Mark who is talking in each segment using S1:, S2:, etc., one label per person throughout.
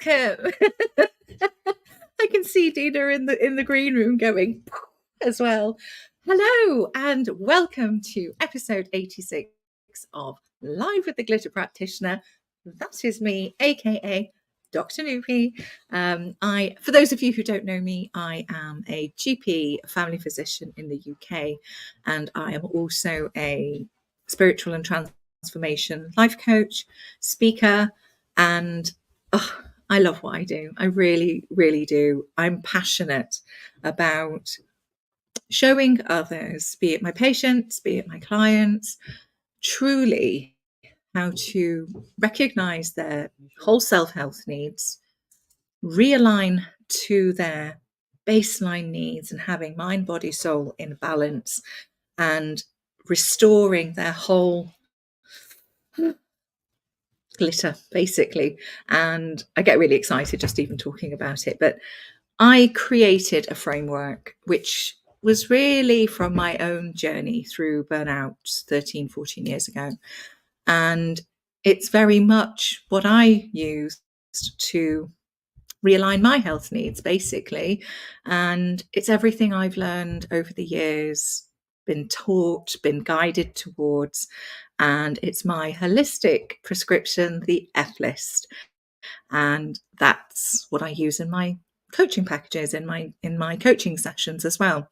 S1: welcome. I can see Dina in the green room going as well. Hello and welcome to episode 86 of Live with the Glitter Practitioner. That is me, aka Dr. Noopy. For those of you who don't know me, I am a GP, family physician in the UK, and I am also a spiritual and transformation life coach, speaker, and I love what I do. I really, really do. I'm passionate about showing others, be it my patients, be it my clients, truly how to recognize their whole self-health needs, realign to their baseline needs and having mind, body, soul in balance, and restoring their whole glitter, basically. And I get really excited just even talking about it. But I created a framework which was really from my own journey through burnout 13, 14 years ago. And it's very much what I used to realign my health needs, basically. And it's everything I've learned over the years, been taught, been guided towards. And it's my holistic prescription, the F list. And that's what I use in my coaching packages, in my coaching sessions as well.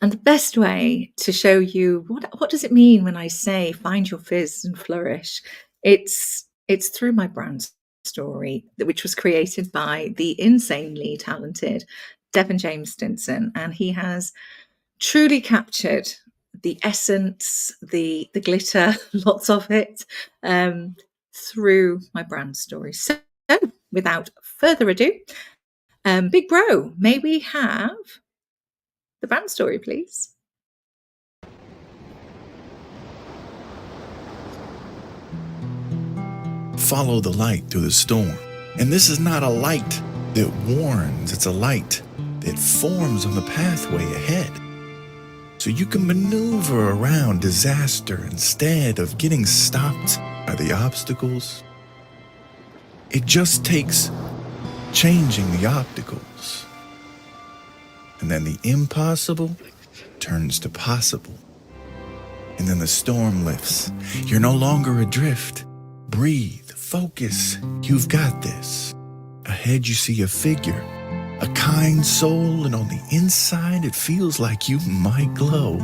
S1: And the best way to show you what does it mean when I say find your fizz and flourish, it's through my brand story, which was created by the insanely talented Devon James Stinson, and he has truly captured the essence, the glitter, lots of it, through my brand story. So without further ado, Big Bro, may we have the brand story, please?
S2: Follow the light through the storm. And this is not a light that warns, it's a light that forms on the pathway ahead. So you can maneuver around disaster instead of getting stopped by the obstacles. It just takes changing the obstacles. And then the impossible turns to possible. And then the storm lifts. You're no longer adrift. Breathe, focus, you've got this. Ahead you see a figure, a kind soul, and on the inside it feels like you might glow.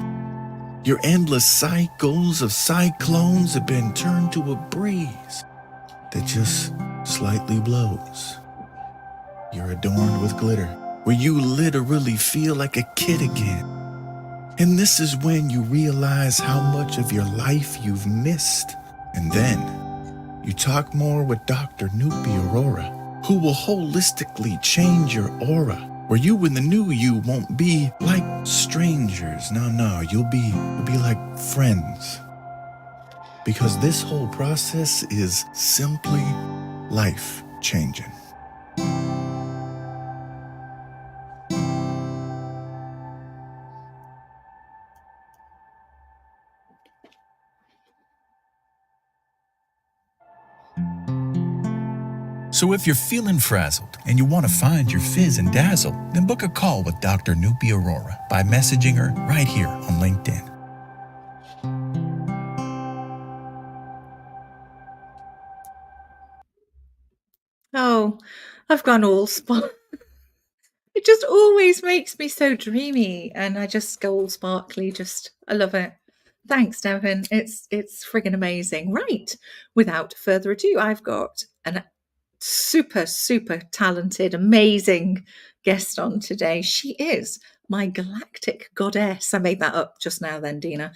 S2: Your endless cycles of cyclones have been turned to a breeze that just slightly blows. You're adorned with glitter, where you literally feel like a kid again. And this is when you realize how much of your life you've missed. And then you talk more with Dr. Noopy Aurora, who will holistically change your aura, where you and the new you won't be like strangers. No, you'll be like friends. Because this whole process is simply life-changing. So if you're feeling frazzled and you want to find your fizz and dazzle, then book a call with Dr. Noopy Aurora by messaging her right here on LinkedIn.
S1: Oh, I've gone all spot. It just always makes me so dreamy, and I just go all sparkly. I love it. Thanks, Devon. It's friggin' amazing. Right. Without further ado, I've got a super, super talented, amazing guest on today. She is my galactic goddess. I made that up just now then, Dina.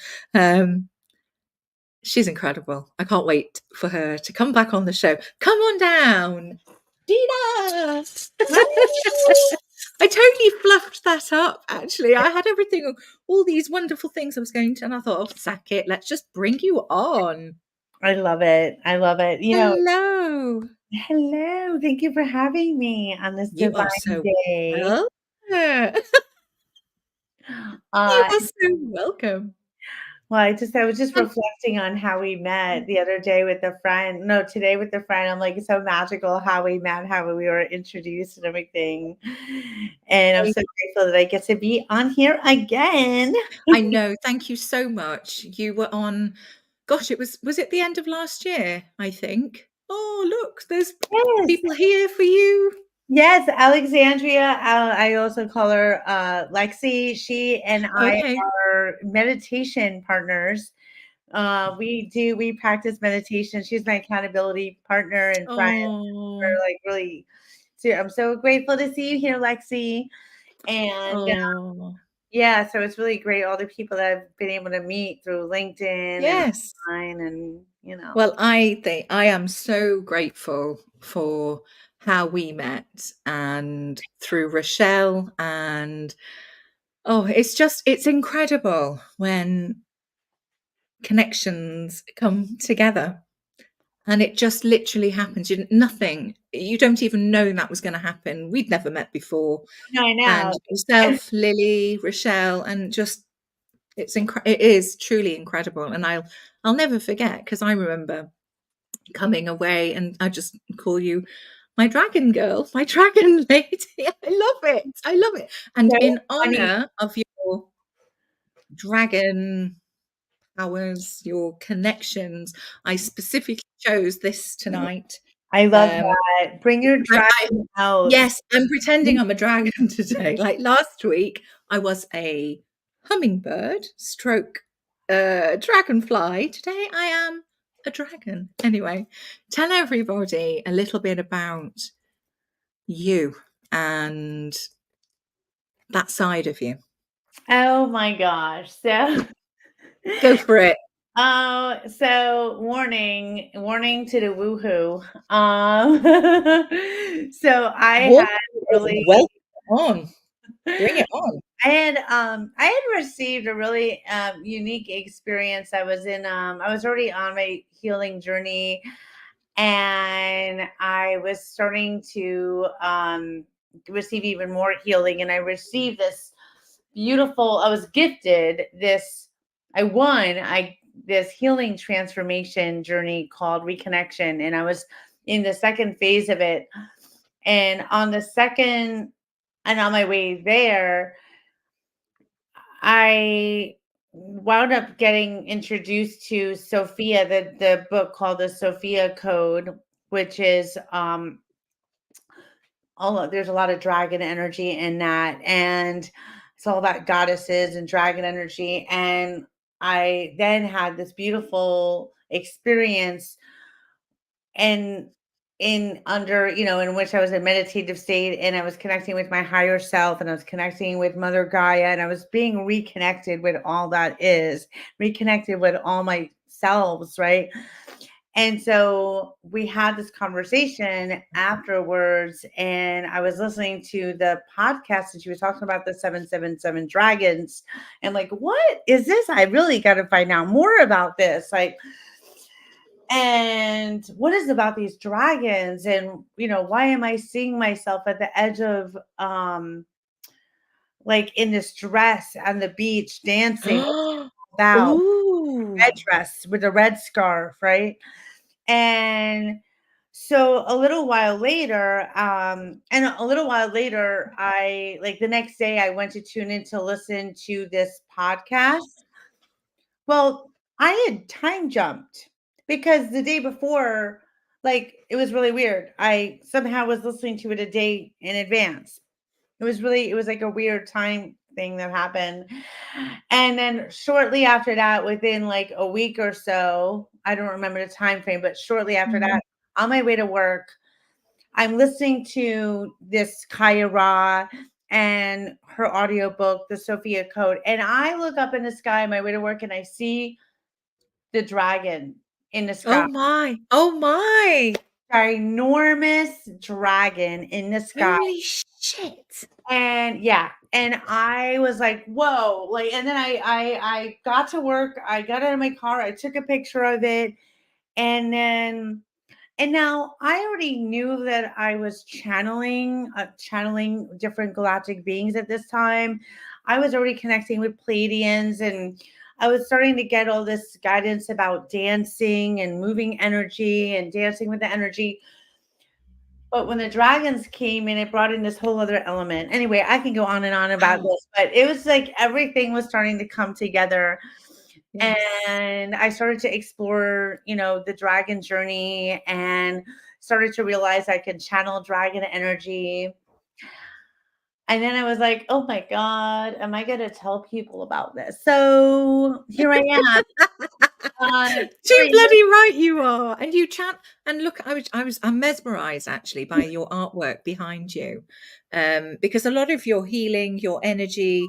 S1: She's incredible. I can't wait for her to come back on the show. Come on down, Dina. I totally fluffed that up, actually. I had everything, all these wonderful things I was going to, and I thought, oh, sack it. Let's just bring you on.
S3: I love it. I love it.
S1: Hello.
S3: Hello. Thank you for having me on this
S1: You
S3: divine
S1: are so
S3: day.
S1: welcome. You are so welcome.
S3: Well, I was just reflecting on how we met the other day with a friend. No, today with a friend. I'm like, it's so magical how we met, how we were introduced and everything. And I'm so grateful that I get to be on here again.
S1: I know. Thank you so much. You were on, gosh, was it the end of last year, I think. Oh, look, there's
S3: Yes.
S1: people here for you.
S3: Yes, Alexandria. I also call her Lexi. She and I
S1: Okay.
S3: are meditation partners. We practice meditation. She's my accountability partner and friend.
S1: Oh,
S3: We're like really, so I'm so grateful to see you here, Lexi. And
S1: oh,
S3: yeah, so it's really great all the people that I've been able to meet through LinkedIn and
S1: yes.
S3: online, and.
S1: Well, I think I am so grateful for how we met and through Rochelle. And oh, it's incredible when connections come together. And it just literally happens. Nothing, you don't even know that was going to happen. We'd never met before.
S3: I
S1: And
S3: know.
S1: yourself, Lily, Rochelle, and just it is truly incredible. And I'll never forget, because I remember coming away and I just call you my dragon girl, my dragon lady. I love it. I love it. And
S3: So
S1: in
S3: funny.
S1: honor of your dragon powers, your connections, I specifically chose this tonight.
S3: I love
S1: Um,
S3: that. Bring your
S1: I
S3: dragon out.
S1: yes, I'm pretending I'm a dragon today. Like last week, I was a hummingbird stroke dragonfly. Today, I am a dragon. Anyway, tell everybody a little bit about you and that side of you.
S3: Oh my gosh. So
S1: Go for it.
S3: so warning to the woohoo. So I
S1: Whoa,
S3: had really
S1: welcome on. Bring it on.
S3: I had received a really unique experience. I was already on my healing journey, and I was starting to receive even more healing, and I received this beautiful, I was gifted this, I won I this healing transformation journey called reconnection, and I was in the second phase of it. And on my way there, I wound up getting introduced to Sophia, the book called the Sophia Code, which is there's a lot of dragon energy in that, and it's all about goddesses and dragon energy. And I then had this beautiful experience, and in which I was in meditative state, and I was connecting with my higher self, and I was connecting with Mother Gaia, and I was being reconnected with all that is, reconnected with all my selves, right? And so we had this conversation afterwards, and I was listening to the podcast, and she was talking about the 777 dragons. And like, what is this? I really got to find out more about this. Like, and what is about these dragons? And, why am I seeing myself at the edge of, like in this dress on the beach dancing about
S1: Ooh.
S3: red dress with a red scarf, right? And so a little while later, I like the next day I went to tune in to listen to this podcast. Well, I had time jumped because the day before, like it was really weird. I somehow was listening to it a day in advance. It was like a weird time thing that happened. And then shortly after that, within like a week or so, I don't remember the time frame, but shortly after
S1: Mm.
S3: that, on my way to work, I'm listening to this Kaya Ra and her audiobook, The Sophia Code. And I look up in the sky on my way to work, and I see the dragon in the sky.
S1: Oh my. Oh my.
S3: Ginormous dragon in the sky.
S1: Holy shit.
S3: And yeah, and I was like, whoa, like, and then I got to work, I got out of my car, I took a picture of it, and then and now I already knew that I was channeling different galactic beings at this time. I was already connecting with Pleiadians, and I was starting to get all this guidance about dancing and moving energy and dancing with the energy. But when the dragons came in, it brought in this whole other element. Anyway, I can go on and on about
S1: Wow.
S3: this, but it was like everything was starting to come together.
S1: Yes.
S3: And I started to explore, the dragon journey, and started to realize I could channel dragon energy. And then I was like, oh my God, am I going to tell people about this? So here I am.
S1: Too bloody right you are. And you chat and look, I'm mesmerized actually by your artwork behind you. Because a lot of your healing, your energy,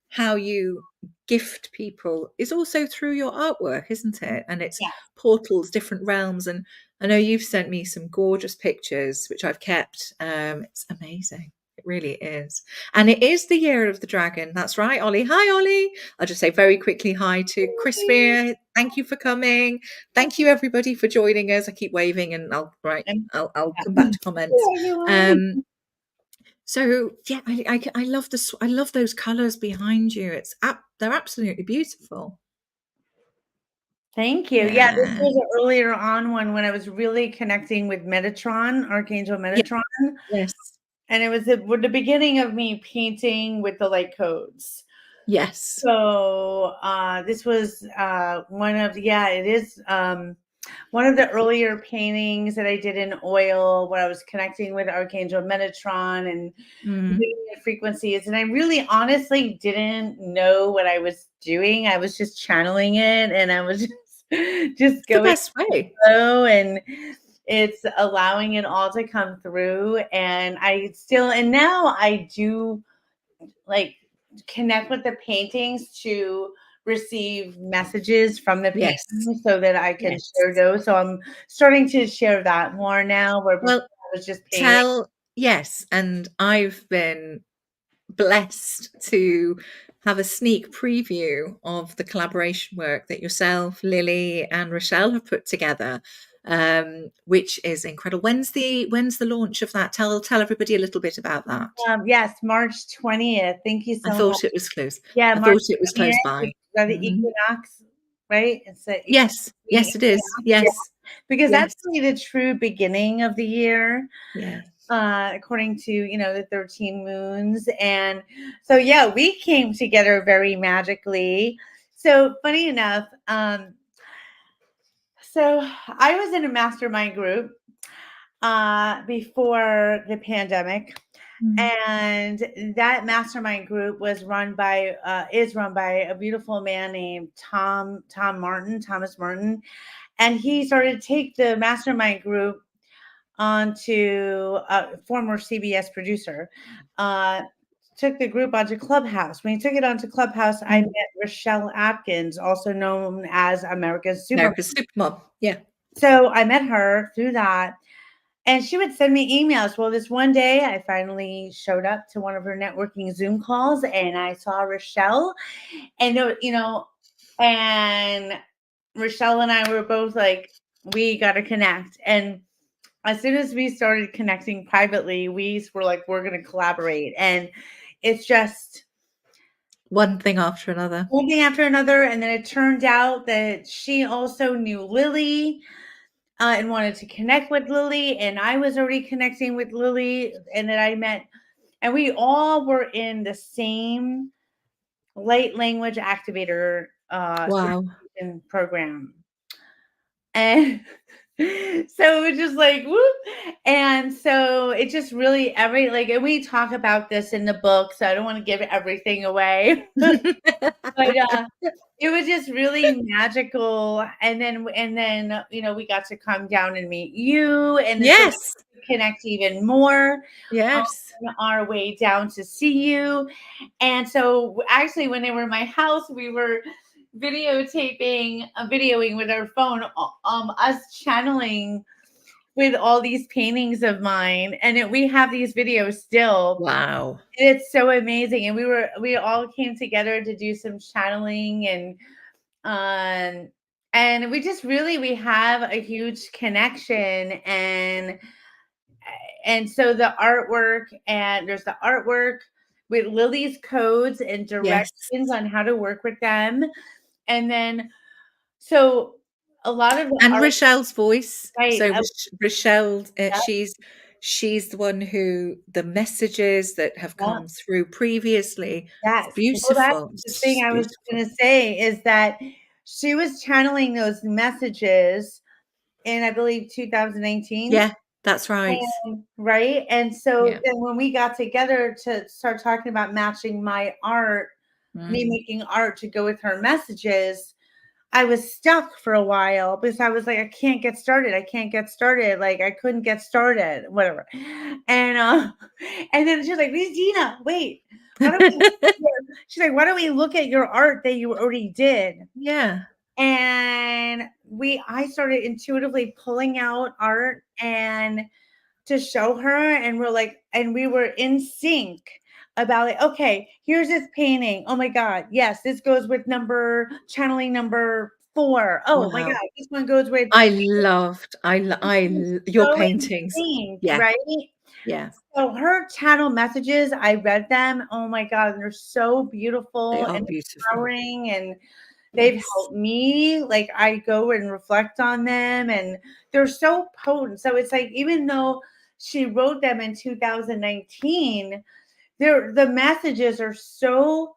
S1: how you gift people is also through your artwork, isn't it? And it's
S3: Yes.
S1: portals, different realms. And I know you've sent me some gorgeous pictures, which I've kept. It's amazing. It really is. And it is the year of the dragon. That's right, Ollie. Hi, Ollie. I'll just say very quickly hi to Chris Fear. Thank you for coming. Thank you, everybody, for joining us. I keep waving and I'll come back to comments. So yeah, I love I love those colors behind you. They're absolutely beautiful.
S3: Thank you. Yeah, this
S1: Yeah.
S3: was an earlier on one when I was really connecting with Metatron, Archangel
S1: Yeah.
S3: Metatron.
S1: Yes.
S3: And it was the beginning of me painting with the light codes.
S1: Yes.
S3: So this was it is one of the earlier paintings that I did in oil, where I was connecting with Archangel Metatron and doing the frequencies. And I really honestly didn't know what I was doing. I was just channeling it, and I was just
S1: The
S3: going
S1: best way.
S3: flow, and it's allowing it all to come through. And now I do like connect with the paintings to receive messages from the
S1: Yes.
S3: paintings so that I can
S1: Yes.
S3: share those. So I'm starting to share that more now, where before
S1: Well,
S3: I was just painting.
S1: yes, and I've been blessed to have a sneak preview of the collaboration work that yourself, Lily, and Rochelle have put together, which is incredible. When's the launch of that? Tell everybody a little bit about that.
S3: Yes, March 20th. Thank you
S1: I
S3: so much.
S1: thought it was close.
S3: Yeah,
S1: I
S3: March
S1: thought it was close
S3: 20th,
S1: by.
S3: the equinox, right? It's the
S1: Yes, yes, it is.
S3: yeah,
S1: Yes,
S3: because
S1: yes,
S3: that's really the true beginning of the year.
S1: yes.
S3: According to the 13 moons. And so yeah, we came together very magically. So funny enough, so I was in a mastermind group before the pandemic, and that mastermind group is run by a beautiful man named Thomas Martin. And he started to take the mastermind group onto a former CBS producer, took the group onto Clubhouse. When he took it onto Clubhouse, I met Rochelle Atkins, also known as America's Supermom.
S1: America's Supermom. Yeah.
S3: So I met her through that. And she would send me emails. Well, this one day I finally showed up to one of her networking Zoom calls, and I saw Rochelle. And, and Rochelle and I were both like, we got to connect. And as soon as we started connecting privately, we were like, we're going to collaborate. And it's just
S1: One thing after another.
S3: one thing after another. And then it turned out that she also knew Lily and wanted to connect with Lily. And I was already connecting with Lily. And then I met, and we all were in the same light language activator
S1: Wow.
S3: program. And so it was just like whoop. And so it just really and we talk about this in the book, so I don't want to give everything away. But it was just really magical. And then we got to come down and meet you, and so
S1: Yes.
S3: connect even more
S1: Yes.
S3: on our way down to see you. And so actually when they were in my house, we were videoing with our phone, us channeling with all these paintings of mine. And we have these videos still.
S1: Wow.
S3: It's so amazing. And we all came together to do some channeling, and we have a huge connection. And so the artwork, and there's the artwork with Lily's codes and
S1: Yes.
S3: directions on how to work with them. And then, so a lot of the
S1: And
S3: art,
S1: Rochelle's voice.
S3: right?
S1: So Rochelle,
S3: Yeah,
S1: she's the one who the messages that have
S3: yeah,
S1: come through previously. It's
S3: yes. Well, that's
S1: beautiful.
S3: the
S1: It's
S3: thing
S1: just
S3: I was
S1: beautiful.
S3: going to say, is that she was channeling those messages in, I believe, 2019.
S1: Yeah, that's right.
S3: Right. And so
S1: Yeah.
S3: then when we got together to start talking about matching my art, me
S1: Mm.
S3: making art to go with her messages, I was stuck for a while because I was like, I can't get started. I can't get started. Like I couldn't get started, whatever. And and then she's like, Dina, wait, why don't we she's like, why don't we look at your art that you already did?
S1: Yeah.
S3: And I started intuitively pulling out art and to show her, and we're like, and we were in sync about like, okay, here's this painting. Oh my God, yes, this goes with channeling number 4. Oh my God,
S1: Wow.
S3: this one goes with
S1: Your
S3: so in
S1: paintings.
S3: sync,
S1: Yeah.
S3: right?
S1: Yeah.
S3: So her channel messages, I read them. Oh my God, they're so
S1: They
S3: beautiful
S1: are
S3: and
S1: beautiful.
S3: empowering, and they've
S1: Yes.
S3: helped me. Like I go and reflect on them, and they're so potent. So it's like, even though she wrote them in 2019, the messages are so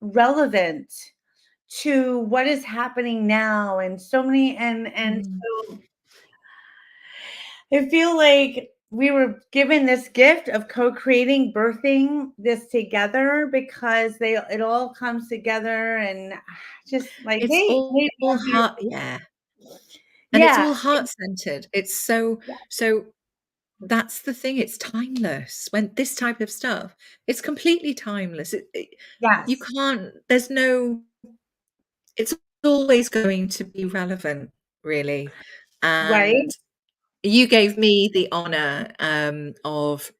S3: relevant to what is happening now, and so many, and
S1: Mm.
S3: so I feel like we were given this gift of co-creating, birthing this together, because it all comes together, and just like
S1: It's
S3: they
S1: all
S3: are
S1: heart,
S3: beautiful.
S1: yeah. And it's
S3: Yeah,
S1: all heart-centered. It's
S3: yeah,
S1: so that's the thing, it's timeless. When this type of stuff, it's completely timeless. You
S3: yes,
S1: can't there's no it's always going to be relevant, really.
S3: right.
S1: And you gave me the honor, of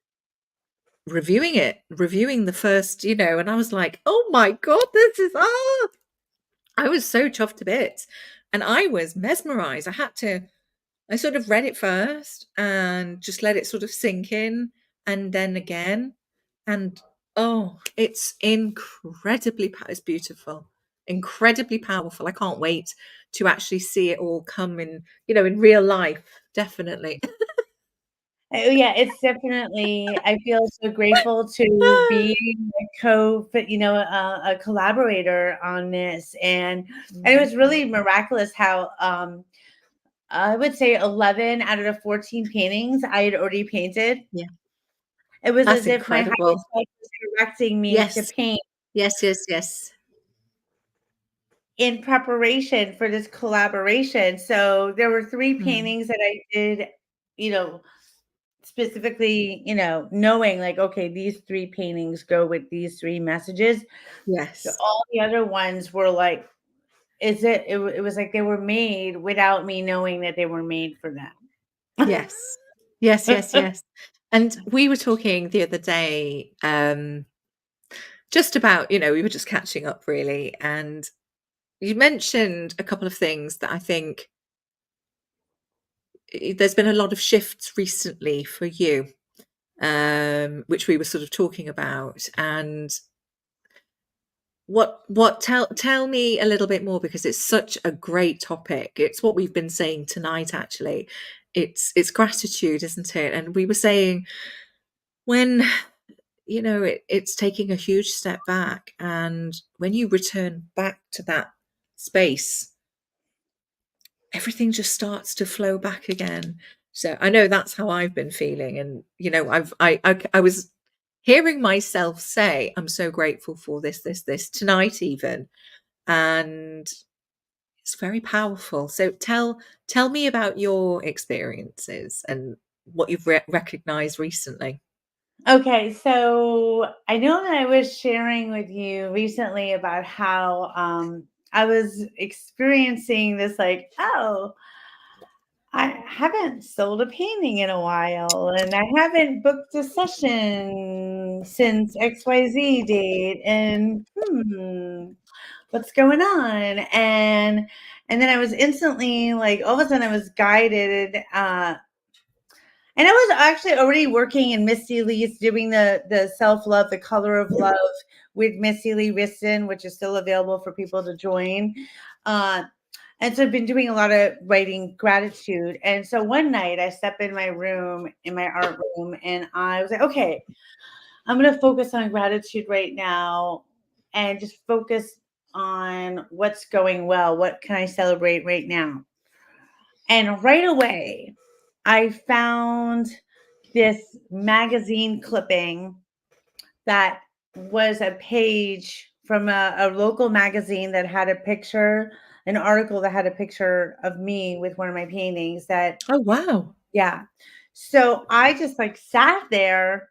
S1: reviewing the first, and I was like, "Oh my god, this is I was so chuffed to bits, and I was mesmerized. I sort of read it first and just let it sort of sink in, and then again, and oh, it's beautiful, incredibly powerful. I can't wait to actually see it all come in real life, definitely.
S3: Oh, yeah, it's definitely, I feel so grateful to be a collaborator on this, and it
S1: Mm,
S3: was really miraculous how, I would say 11 out of the 14 paintings I had already painted.
S1: yeah,
S3: It was
S1: that's
S3: as if my higher
S1: incredible.
S3: self was directing me to
S1: Yes,
S3: paint
S1: yes, yes, yes.
S3: in preparation for this collaboration. So there were 3
S1: Mm,
S3: paintings that I did, you know, specifically, knowing like, okay, these 3 paintings go with these 3 messages.
S1: yes,
S3: All the other ones were like, it was like they were made without me knowing that they were made for them.
S1: yes, yes, yes, yes. And we were talking the other day, just about, we were just catching up really, and you mentioned a couple of things that I think there's been a lot of shifts recently for you, which we were sort of talking about. And tell me a little bit more, because it's such a great topic. It's what we've been saying tonight, actually. It's gratitude, isn't it? And we were saying, when it's taking a huge step back, and when you return back to that space, everything just starts to flow back again. So I know that's how I've been feeling, and I was hearing myself say, I'm so grateful for this tonight even, and it's very powerful. So tell me about your experiences and what you've recognized recently.
S3: Okay, so I know that I was sharing with you recently about how I was experiencing this, like, oh, I haven't sold a painting in a while, and I haven't booked a session since XYZ date, and what's going on? And then I was instantly like, all of a sudden I was guided, And I was actually already working in Misty Lee's doing the self-love, the color of love with Misty Lee Riston, which is still available for people to join. And so I've been doing a lot of writing gratitude. And so one night I stepped in my room, in my art room, and I was like, okay, I'm going to focus on gratitude right now and just focus on what's going well. What can I celebrate right now? And right away, I found this magazine clipping that was a page from a local magazine that had a picture, an article that had a picture of me with one of my paintings that,
S1: Oh, wow.
S3: yeah. So I just like sat there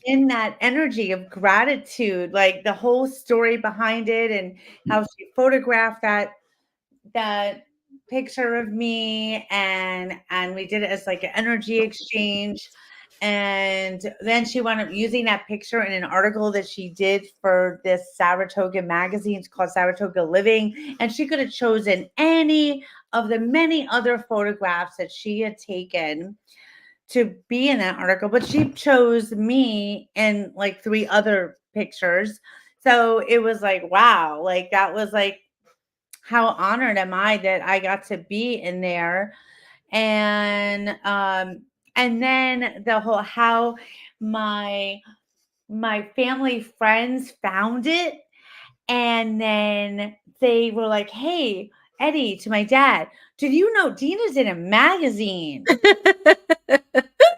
S3: in that energy of gratitude, like the whole story behind it and how she photographed that picture of me, and we did it as like an energy exchange. And then she wound up using that picture in an article that she did for this Saratoga magazine. It's called Saratoga Living. And she could have chosen any of the many other photographs that she had taken to be in that article, but she chose me and like 3 other pictures. So it was like, wow, like that was like, how honored am I that I got to be in there. And then the whole how my family friends found it, and then they were like, "Hey, Eddie," to my dad, "did you know Dina's in a magazine?" And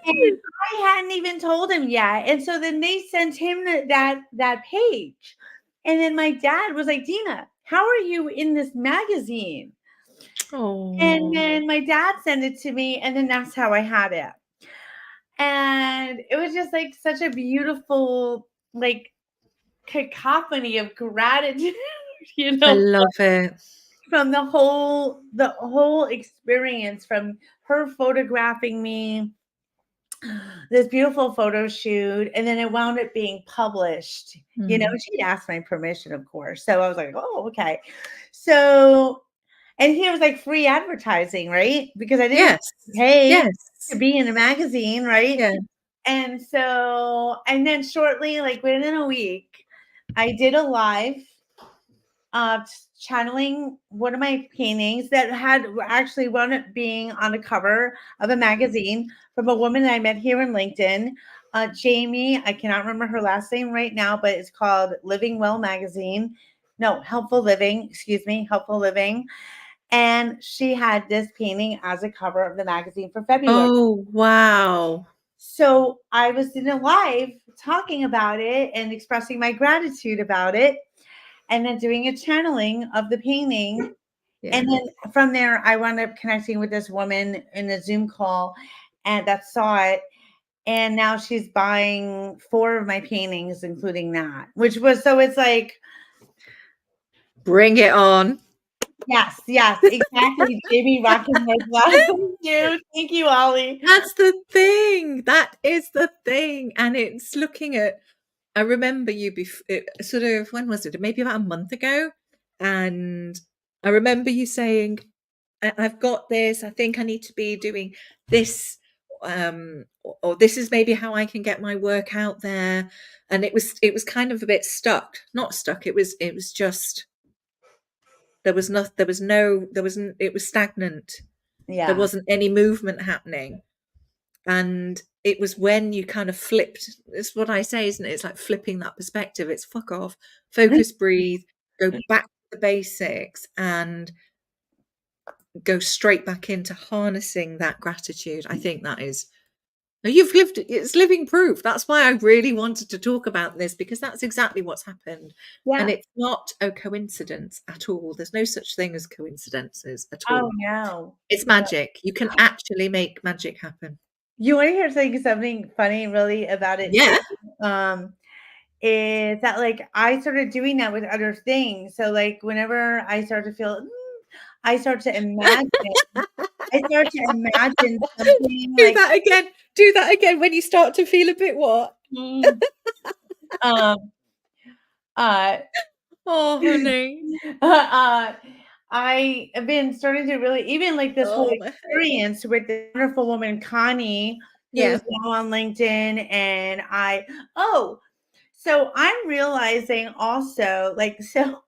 S3: I hadn't even told him yet. And so then they sent him that page. And then my dad was like, "Dina, how are you in this magazine?" And
S1: Oh,
S3: then my dad sent it to me, and then that's how I had it. And it was just like such a beautiful, like, cacophony of gratitude, you
S1: I
S3: know,
S1: love it.
S3: from the whole experience, from her photographing me, this beautiful photo shoot, and then it wound up being published. You know,
S1: Mm.
S3: she asked my permission, of course. So I was like, "Oh, okay." So, and here was like free advertising, right? Because I didn't
S1: Yes.
S3: pay to
S1: Yes.
S3: be in a magazine, right?
S1: Yeah.
S3: And so, and then shortly, like within a week, I did a live channeling one of my paintings that had actually wound up being on the cover of a magazine from a woman that I met here in LinkedIn. Jamie, I cannot remember her last name right now, but it's called Living Well Magazine. No, Helpful Living, excuse me, Helpful Living. And she had this painting as a cover of the magazine for February.
S1: Oh, wow.
S3: So I was in a live talking about it and expressing my gratitude about it, and then doing a channeling of the painting.
S1: Yeah.
S3: And then from there, I wound up connecting with this woman in a Zoom call, and that saw it. And now she's buying 4 of my paintings, including that, which was, so it's like,
S1: Bring it on.
S3: yes, yes, exactly. Jamie rocking my glass. Thank you, Ollie.
S1: That's the thing. That is the thing. And it's looking at, I remember you sort of, when was it? Maybe about a month ago. And I remember you saying, I've got this. I think I need to be doing this. Or this is maybe how I can get my work out there. And it was kind of a bit stuck. Not stuck. It was just, there was no, there wasn't, it was stagnant. There
S3: Yeah.
S1: wasn't any movement happening. And it was when you kind of flipped, it's what I say, isn't it? It's like flipping that perspective. It's fuck off, focus, breathe, go back to the basics, and go straight back into harnessing that gratitude. I think that is, you've lived, it's living proof. That's why I really wanted to talk about this, because that's exactly what's happened. And
S3: Yeah.
S1: it's not a coincidence at all. There's no such thing as coincidences at
S3: Oh,
S1: all.
S3: no.
S1: It's magic. You can actually make magic happen.
S3: You want to hear something funny really about it too?
S1: Yeah.
S3: Is that like I started doing that with other things. So like whenever I start to feel, I start to imagine. I start to imagine something
S1: Do
S3: like,
S1: that again. Do that again when you start to feel a bit what?
S3: mm, um, uh,
S1: Oh, honey.
S3: uh, I have been starting to really, even like this whole
S1: Oh, my head.
S3: experience with the wonderful woman Connie,
S1: Yeah.
S3: who's now on LinkedIn, and oh, so I'm realizing also, like, so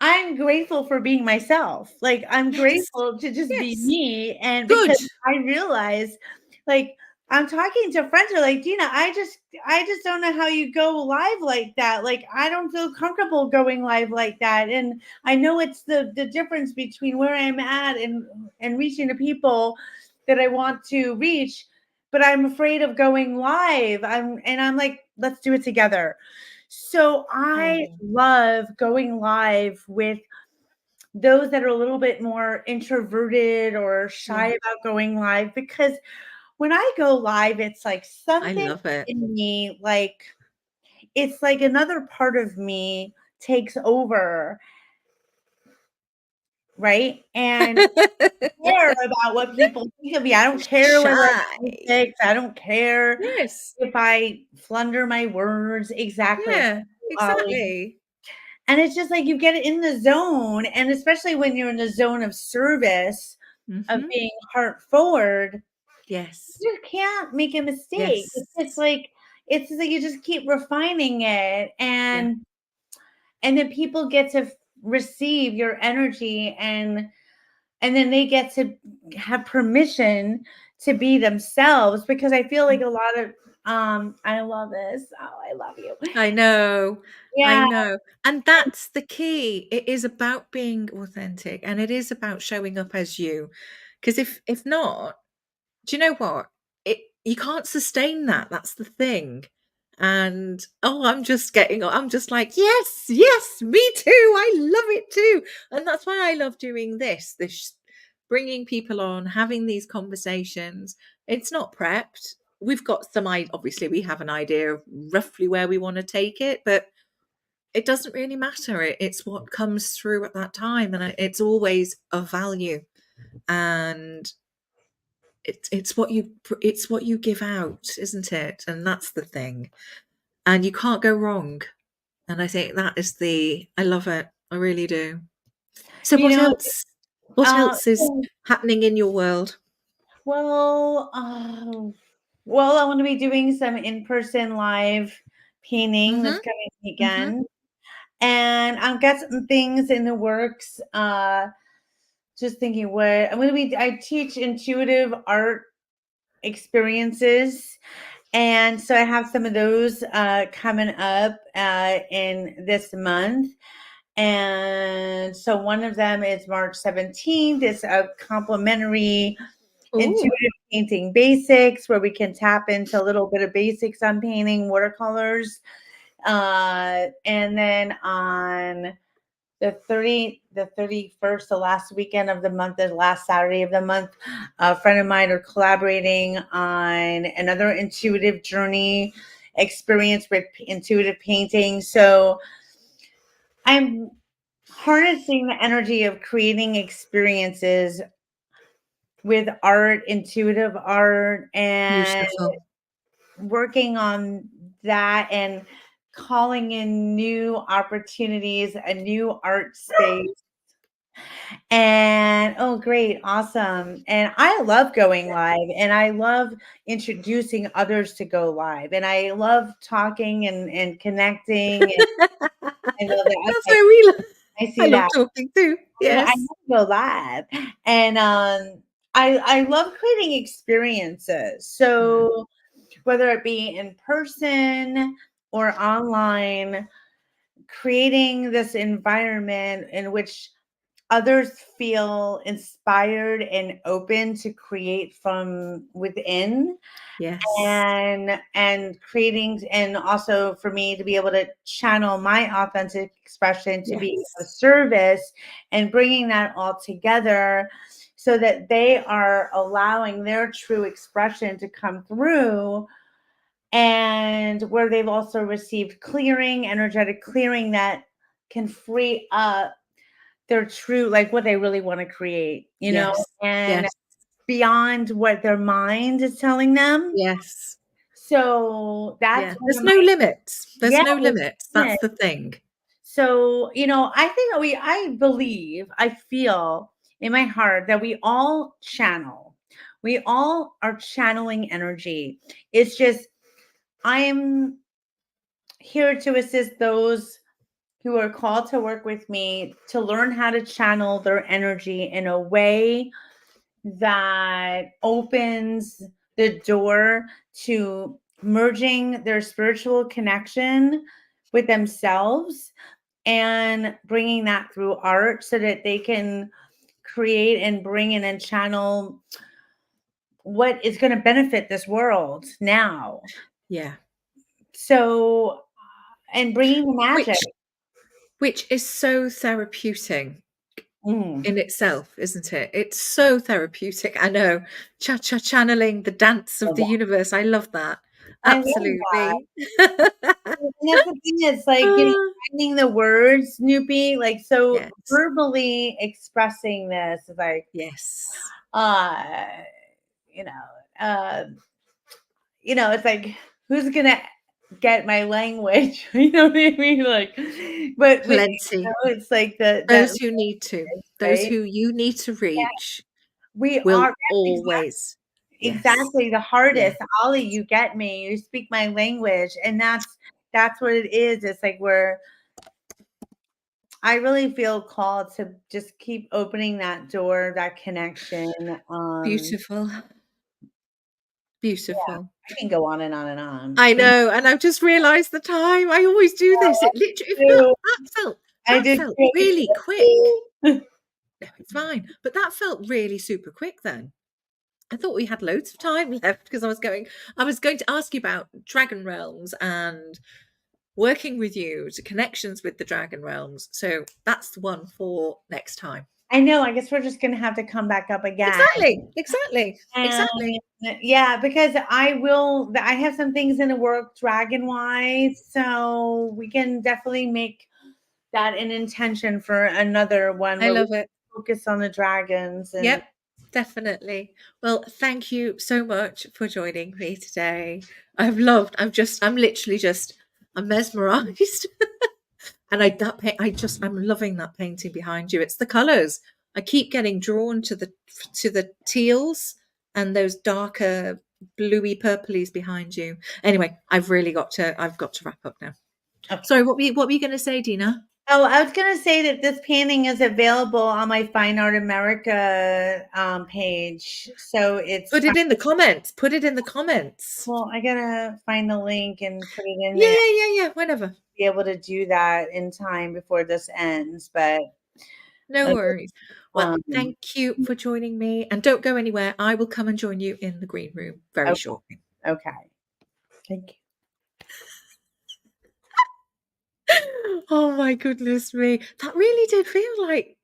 S3: I'm grateful for being myself. Like, I'm
S1: Yes.
S3: grateful to just be
S1: Yes.
S3: me, and
S1: Good.
S3: because I realize, like, I'm talking to friends who are like, "Dina, I just don't know how you go live like that. Like, I don't feel comfortable going live like that." And I know it's the difference between where I'm at and reaching the people that I want to reach, but I'm afraid of going live. I'm like, "Let's do it together." So I
S1: Oh,
S3: love going live with those that are a little bit more introverted or shy
S1: yeah.
S3: about going live, because when I go live, it's like
S1: I
S3: something
S1: love it.
S3: in me, like it's like another part of me takes over, right? And care about what people think of me. I don't care whether I
S1: Shy.
S3: make mistakes. I don't care
S1: Yes.
S3: if I flunder my words. Exactly.
S1: Yeah,
S3: Ollie.
S1: exactly.
S3: And it's just like you get in the zone, and especially when you're in the zone of service, of
S1: Mhm.
S3: being heart forward,
S1: Yes.
S3: you can't make a mistake.
S1: Yes.
S3: It's just like you just keep refining it,
S1: Yeah.
S3: and then people get to receive your energy, and then they get to have permission to be themselves, because I feel like
S1: Mm.
S3: a lot of I love this. Oh, I love you.
S1: I know. I
S3: Yeah.
S1: know. And that's the key. It is about being authentic, and it is about showing up as you. Because if not, do you know what? It you can't sustain that. That's the thing. And I'm just like, yes, yes, me too. I love it too. And that's why I love doing this bringing people on, having these conversations. It's not prepped. We've got obviously we have an idea of roughly where we want to take it, but it doesn't really matter. It's what comes through at that time, and it's always of value. And it's what you give out, isn't it? And that's the thing. And you can't go wrong. And I think that is I love it. I really do. So
S3: You
S1: what
S3: know,
S1: else? What else is
S3: so
S1: happening in your world?
S3: well, well, I want to be doing some in-person live painting this
S1: Mhm.
S3: coming
S1: Mhm.
S3: weekend, and I've got some things in the works. Just thinking what I'm going to be. I teach intuitive art experiences, and so I have some of those coming up in this month. And so one of them is March 17th. It's a complimentary
S1: Ooh.
S3: intuitive painting basics, where we can tap into a little bit of basics on painting watercolors. And then on the 31st, the last weekend of the month, the last Saturday of the month, a friend of mine are collaborating on another intuitive journey experience with intuitive painting. So I'm harnessing the energy of creating experiences with art, intuitive art, and
S1: Beautiful.
S3: working on that, and calling in new opportunities, a new art space. And oh, great, awesome. And I love going live, and I love introducing others to go live, and I love talking and connecting. And I love that.
S1: That's
S3: Okay,
S1: where we
S3: I
S1: I
S3: see
S1: love
S3: that.
S1: talking too.
S3: I
S1: Yes.
S3: want to go live, and I love creating experiences.
S1: Mm.
S3: So whether it be in person or online, creating this environment in which others feel inspired and open to create from within,
S1: Yes.
S3: and creating, and also for me to be able to channel my authentic expression to be of
S1: Yes.
S3: service, and bringing that all together so that they are allowing their true expression to come through, and where they've also received clearing, energetic clearing, that can free up their true, like what they really want to create,
S1: Yes.
S3: and
S1: Yes.
S3: beyond what their mind is telling them.
S1: Yes.
S3: So that's
S1: Yeah.
S3: one
S1: There's
S3: of
S1: no
S3: my,
S1: limits. There's
S3: yeah,
S1: no
S3: there's
S1: limits.
S3: no
S1: That's
S3: limit.
S1: the thing.
S3: So, I believe, I feel in my heart that we all channel. We all are channeling energy. It's just, I am here to assist those who are called to work with me to learn how to channel their energy in a way that opens the door to merging their spiritual connection with themselves and bringing that through art so that they can create and bring in and channel what is going to benefit this world now.
S1: Yeah.
S3: So, and bringing the magic.
S1: Which is so therapeutic
S3: Mm.
S1: in itself, isn't it? It's so therapeutic. I know. Channeling the dance of the universe. I love that.
S3: I love that.
S1: Absolutely.
S3: And that's the thing, it's like, finding the words, Snoopy, like, so
S1: Yes.
S3: verbally expressing this is like,
S1: Yes.
S3: you know, it's like, who's gonna get my language? You know what I mean? Like, but
S1: Plenty.
S3: it's like that
S1: Those who need to. Those
S3: right?
S1: who you need to reach
S3: We
S1: will
S3: are
S1: always. Yes.
S3: exactly the hardest.
S1: Yes.
S3: Ollie, you get me. You speak my language, and that's what it is. It's like I really feel called to just keep opening that door, that connection.
S1: Beautiful.
S3: Yeah,
S1: Beautiful.
S3: I can go on and on and on.
S1: I know, and I've just realised the time. I always do this. It literally
S3: too. I
S1: that
S3: did
S1: felt
S3: too.
S1: really quick. No, it's fine. But that felt really super quick then. I thought we had loads of time left because I was going to ask you about Dragon Realms and working with you to connections with the Dragon Realms. So that's the one for next time.
S3: I know. I guess we're just gonna have to come back up again.
S1: Exactly.
S3: Yeah, because I have some things in the work dragon wise, so we can definitely make that an intention for another one
S1: I
S3: where we
S1: love it.
S3: focus on the dragons. And
S1: Yep, definitely. Well, thank you so much for joining me today. I'm literally just, I'm mesmerized. And I'm loving that painting behind you. It's the colors. I keep getting drawn to the teals and those darker bluey purplies behind you. Anyway, I've got to wrap up now.
S3: Okay.
S1: Sorry, what were you going to say, Dina?
S3: Oh, I was going to say that this painting is available on my Fine Art America page. So it's
S1: Put it in the comments. Put it in the comments.
S3: Well, I gotta find the link and put it in there.
S1: Yeah. Whenever.
S3: Be able to do that in time before this ends, but
S1: no worries. Well, thank you for joining me, and don't go anywhere. I will come and join you in the green room very shortly.
S3: Okay. Thank you.
S1: Oh my goodness me. That really did feel like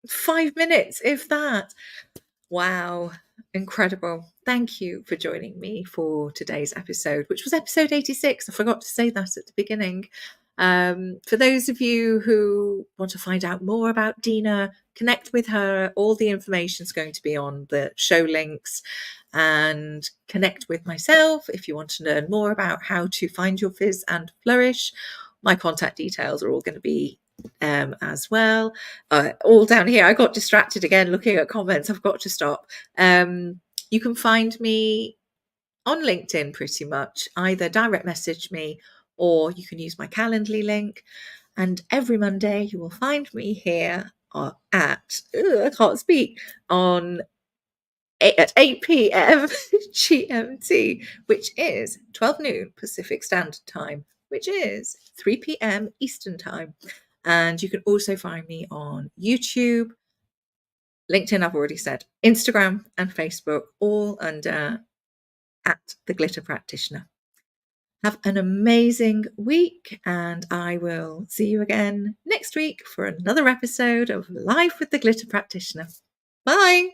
S1: 5 minutes, if that. Wow. Incredible. Thank you for joining me for today's episode, which was episode 86. I forgot to say that at the beginning. For those of you who want to find out more about Dina, connect with her. All the information is going to be on the show links, and connect with myself if you want to learn more about how to find your fizz and flourish. My contact details are all going to be as well. All down here. I got distracted again looking at comments. I've got to stop. You can find me on LinkedIn pretty much. Either direct message me or you can use my Calendly link. And every Monday you will find me here at 8 p.m. GMT, which is 12 noon Pacific Standard Time, which is 3 p.m. Eastern Time. And you can also find me on YouTube, LinkedIn, I've already said, Instagram and Facebook, all under at the Glitter Practitioner. Have an amazing week, and I will see you again next week for another episode of Life with the Glitter Practitioner. Bye.